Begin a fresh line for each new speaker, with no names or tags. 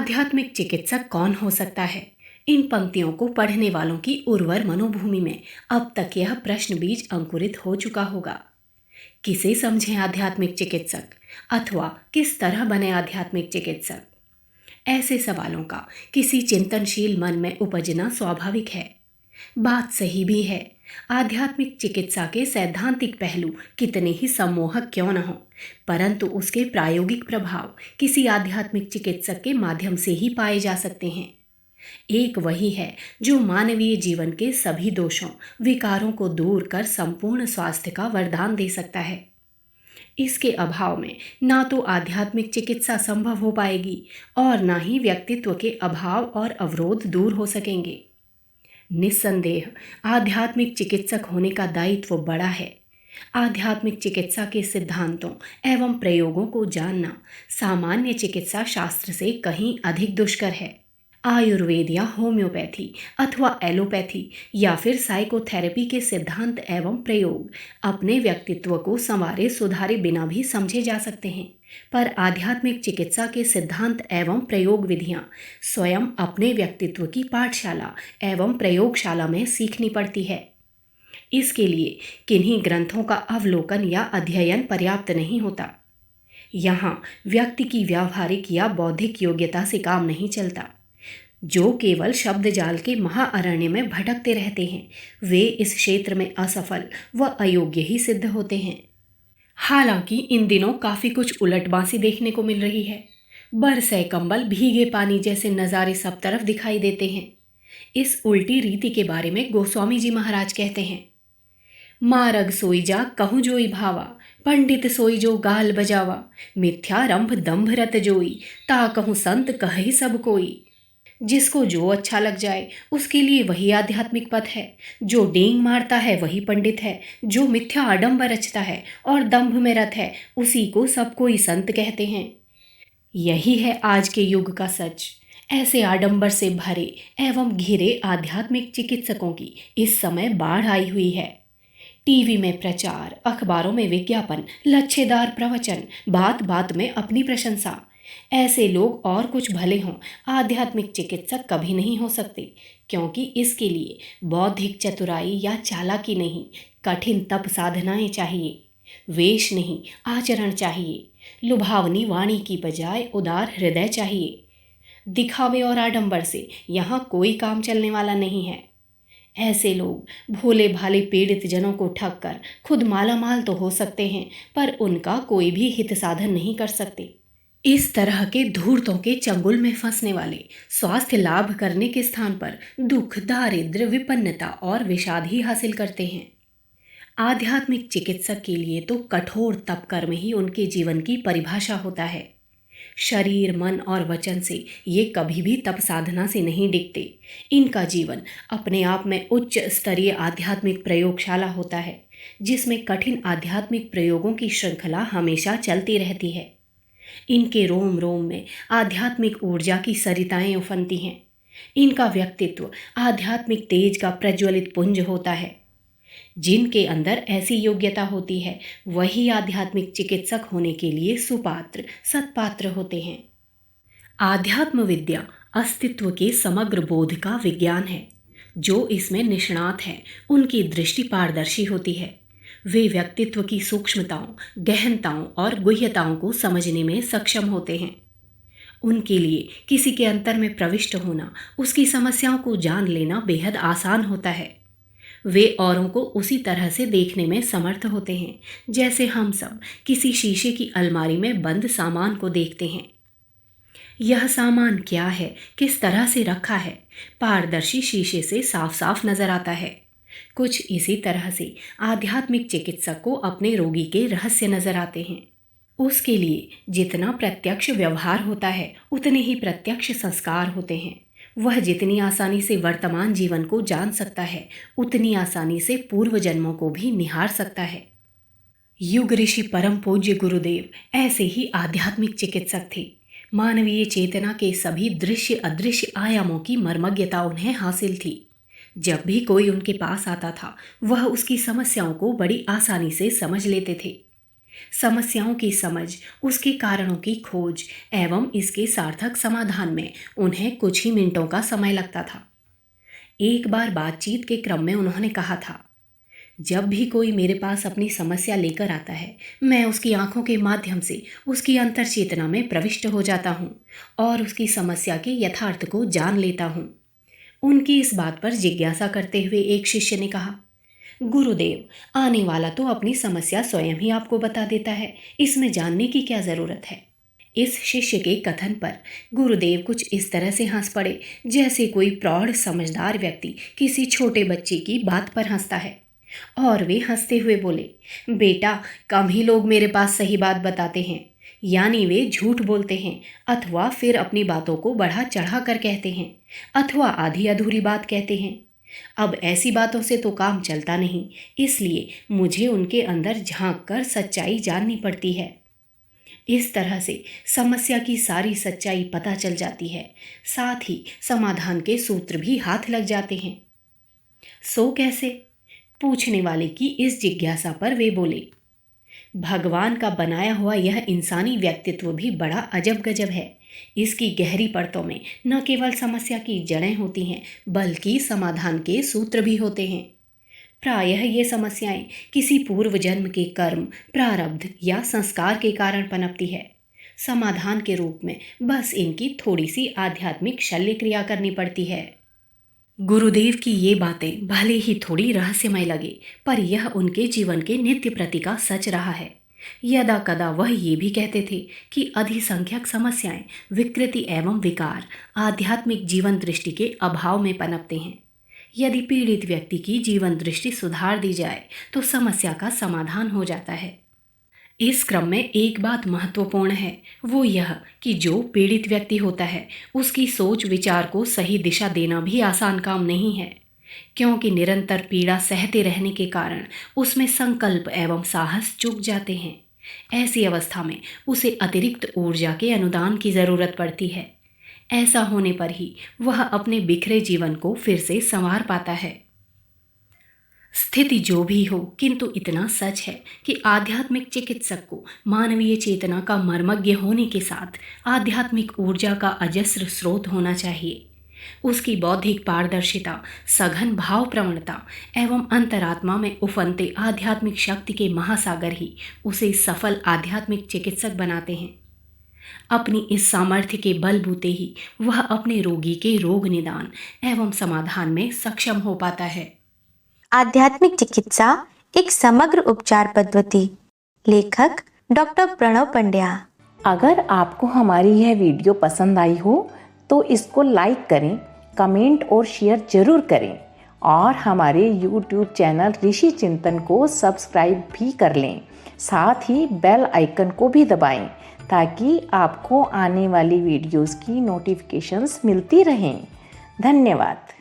आध्यात्मिक चिकित्सक कौन हो सकता है? इन पंक्तियों को पढ़ने वालों की उर्वर मनोभूमि में अब तक यह प्रश्न बीज अंकुरित हो चुका होगा। किसे समझें आध्यात्मिक चिकित्सक, अथवा किस तरह बने आध्यात्मिक चिकित्सक? ऐसे सवालों का किसी चिंतनशील मन में उपजना स्वाभाविक है। बात सही भी है। आध्यात्मिक चिकित्सा के सैद्धांतिक पहलू कितने ही सम्मोहक क्यों न हो, परंतु उसके प्रायोगिक प्रभाव किसी आध्यात्मिक चिकित्सक के माध्यम से ही पाए जा सकते हैं। एक वही है जो मानवीय जीवन के सभी दोषों, विकारों को दूर कर संपूर्ण स्वास्थ्य का वरदान दे सकता है। इसके अभाव में ना तो आध्यात्मिक चिकित्सा संभव हो पाएगी और ना ही व्यक्तित्व के अभाव और अवरोध दूर हो सकेंगे। निस्संदेह आध्यात्मिक चिकित्सक होने का दायित्व बड़ा है। आध्यात्मिक चिकित्सा के सिद्धांतों एवं प्रयोगों को जानना सामान्य चिकित्सा शास्त्र से कहीं अधिक दुष्कर है। आयुर्वेद या होम्योपैथी अथवा एलोपैथी या फिर साइकोथेरेपी के सिद्धांत एवं प्रयोग अपने व्यक्तित्व को संवारे सुधारे बिना भी समझे जा सकते हैं, पर आध्यात्मिक चिकित्सा के सिद्धांत एवं प्रयोग विधियां स्वयं अपने व्यक्तित्व की पाठशाला एवं प्रयोगशाला में सीखनी पड़ती है। इसके लिए किन्हीं ग्रंथों का अवलोकन या अध्ययन पर्याप्त नहीं होता। यहाँ व्यक्ति की व्यावहारिक या बौद्धिक योग्यता से काम नहीं चलता। जो केवल शब्द जाल के महाअरण्य में भटकते रहते हैं, वे इस क्षेत्र में असफल व अयोग्य ही सिद्ध होते हैं। हालांकि इन दिनों काफ़ी कुछ उलटबांसी देखने को मिल रही है। बरसे कंबल भीगे पानी जैसे नज़ारे सब तरफ दिखाई देते हैं। इस उल्टी रीति के बारे में गोस्वामी जी महाराज कहते हैं, मारग सोई जा कहूँ जोई भावा, पंडित सोई जो गाल बजावा, मिथ्या रंभ दंभ रत जोई, ता कहूँ संत कही सब कोई। जिसको जो अच्छा लग जाए उसके लिए वही आध्यात्मिक पथ है। जो डींग मारता है वही पंडित है। जो मिथ्या आडंबर रचता है और दंभ में रत है, उसी को सब कोई संत कहते हैं। यही है आज के युग का सच। ऐसे आडंबर से भरे एवं घिरे आध्यात्मिक चिकित्सकों की इस समय बाढ़ आई हुई है। टीवी में प्रचार, अखबारों में विज्ञापन, लच्छेदार प्रवचन, बात बात में अपनी प्रशंसा। ऐसे लोग और कुछ भले हों, आध्यात्मिक चिकित्सक कभी नहीं हो सकते, क्योंकि इसके लिए बौद्धिक चतुराई या चालाकी नहीं, कठिन तप साधनाएं चाहिए। वेश नहीं, आचरण चाहिए। लुभावनी वाणी की बजाय उदार हृदय चाहिए। दिखावे और आडंबर से यहाँ कोई काम चलने वाला नहीं है। ऐसे लोग भोले भाले पीड़ित जनों को ठग कर खुद मालामाल तो हो सकते हैं, पर उनका कोई भी हित साधन नहीं कर सकते। इस तरह के धूर्तों के चंगुल में फंसने वाले स्वास्थ्य लाभ करने के स्थान पर दुख, दारिद्र्य, विपन्नता और विषाद ही हासिल करते हैं। आध्यात्मिक चिकित्सक के लिए तो कठोर तप कर्म ही उनके जीवन की परिभाषा होता है। शरीर, मन और वचन से ये कभी भी तप साधना से नहीं डिगते। इनका जीवन अपने आप में उच्च स्तरीय आध्यात्मिक प्रयोगशाला होता है, जिसमें कठिन आध्यात्मिक प्रयोगों की श्रृंखला हमेशा चलती रहती है। इनके रोम रोम में आध्यात्मिक ऊर्जा की सरिताएं उफनती हैं। इनका व्यक्तित्व आध्यात्मिक तेज का प्रज्वलित पुंज होता है। जिनके अंदर ऐसी योग्यता होती है, वही आध्यात्मिक चिकित्सक होने के लिए सुपात्र, सत्पात्र होते हैं। आध्यात्म विद्या अस्तित्व के समग्र बोध का विज्ञान है। जो इसमें निष्णात हैं, उनकी दृष्टि पारदर्शी होती है। वे व्यक्तित्व की सूक्ष्मताओं, गहनताओं और गुह्यताओं को समझने में सक्षम होते हैं। उनके लिए किसी के अंतर में प्रविष्ट होना, उसकी समस्याओं को जान लेना बेहद आसान होता है। वे औरों को उसी तरह से देखने में समर्थ होते हैं जैसे हम सब किसी शीशे की अलमारी में बंद सामान को देखते हैं। यह सामान क्या है, किस तरह से रखा है, पारदर्शी शीशे से साफ साफ नजर आता है। कुछ इसी तरह से आध्यात्मिक चिकित्सक को अपने रोगी के रहस्य नजर आते हैं। उसके लिए जितना प्रत्यक्ष व्यवहार होता है, उतने ही प्रत्यक्ष संस्कार होते हैं। वह जितनी आसानी से वर्तमान जीवन को जान सकता है, उतनी आसानी से पूर्व जन्मों को भी निहार सकता है। युग ऋषि परम पूज्य गुरुदेव ऐसे ही आध्यात्मिक चिकित्सक थे। मानवीय चेतना के सभी दृश्य अदृश्य आयामों की मर्मज्ञता उन्हें हासिल थी। जब भी कोई उनके पास आता था, वह उसकी समस्याओं को बड़ी आसानी से समझ लेते थे। समस्याओं की समझ, उसके कारणों की खोज एवं इसके सार्थक समाधान में उन्हें कुछ ही मिनटों का समय लगता था। एक बार बातचीत के क्रम में उन्होंने कहा था, जब भी कोई मेरे पास अपनी समस्या लेकर आता है, मैं उसकी आंखों के माध्यम से उसकी अंतर चेतना में प्रविष्ट हो जाता हूँ और उसकी समस्या के यथार्थ को जान लेता हूँ। उनकी इस बात पर जिज्ञासा करते हुए एक शिष्य ने कहा, गुरुदेव, आने वाला तो अपनी समस्या स्वयं ही आपको बता देता है, इसमें जानने की क्या जरूरत है। इस शिष्य के कथन पर गुरुदेव कुछ इस तरह से हंस पड़े जैसे कोई प्रौढ़ समझदार व्यक्ति किसी छोटे बच्चे की बात पर हंसता है। और वे हंसते हुए बोले, बेटा, कम ही लोग मेरे पास सही बात बताते हैं, यानी वे झूठ बोलते हैं अथवा फिर अपनी बातों को बढ़ा चढ़ा कर कहते हैं अथवा आधी अधूरी बात कहते हैं। अब ऐसी बातों से तो काम चलता नहीं, इसलिए मुझे उनके अंदर झांक कर सच्चाई जाननी पड़ती है। इस तरह से समस्या की सारी सच्चाई पता चल जाती है, साथ ही समाधान के सूत्र भी हाथ लग जाते हैं। सो कैसे? पूछने वाले की इस जिज्ञासा पर वे बोले, भगवान का बनाया हुआ यह इंसानी व्यक्तित्व भी बड़ा अजब गजब है। इसकी गहरी परतों में न केवल समस्या की जड़ें होती हैं, बल्कि समाधान के सूत्र भी होते हैं। प्रायः ये समस्याएं किसी पूर्व जन्म के कर्म, प्रारब्ध या संस्कार के कारण पनपती है। समाधान के रूप में बस इनकी थोड़ी सी आध्यात्मिक शल्य क्रिया करनी पड़ती है। गुरुदेव की ये बातें भले ही थोड़ी रहस्यमय लगे, पर यह उनके जीवन के नित्य प्रति का सच रहा है। यदा कदा वह ये भी कहते थे कि अधिसंख्यक समस्याएं, विकृति एवं विकार आध्यात्मिक जीवन दृष्टि के अभाव में पनपते हैं। यदि पीड़ित व्यक्ति की जीवन दृष्टि सुधार दी जाए तो समस्या का समाधान हो जाता है। इस क्रम में एक बात महत्वपूर्ण है, वो यह कि जो पीड़ित व्यक्ति होता है उसकी सोच विचार को सही दिशा देना भी आसान काम नहीं है, क्योंकि निरंतर पीड़ा सहते रहने के कारण उसमें संकल्प एवं साहस चूक जाते हैं। ऐसी अवस्था में उसे अतिरिक्त ऊर्जा के अनुदान की ज़रूरत पड़ती है। ऐसा होने पर ही वह अपने बिखरे जीवन को फिर से संवार पाता है। स्थिति जो भी हो, किंतु इतना सच है कि आध्यात्मिक चिकित्सक को मानवीय चेतना का मर्मज्ञ होने के साथ आध्यात्मिक ऊर्जा का अजस्र स्रोत होना चाहिए। उसकी बौद्धिक पारदर्शिता, सघन भाव प्रवणता एवं अंतरात्मा में उफनते आध्यात्मिक शक्ति के महासागर ही उसे सफल आध्यात्मिक चिकित्सक बनाते हैं। अपनी इस सामर्थ्य के बलबूते ही वह अपने रोगी के रोग निदान एवं समाधान में सक्षम हो पाता है।
आध्यात्मिक चिकित्सा एक समग्र उपचार पद्धति। लेखक डॉक्टर प्रणव पंड्या।
अगर आपको हमारी यह वीडियो पसंद आई हो तो इसको लाइक करें, कमेंट और शेयर जरूर करें और हमारे YouTube चैनल ऋषि चिंतन को सब्सक्राइब भी कर लें। साथ ही बेल आइकन को भी दबाएं ताकि आपको आने वाली वीडियोस की नोटिफिकेशंस मिलती रहें। धन्यवाद।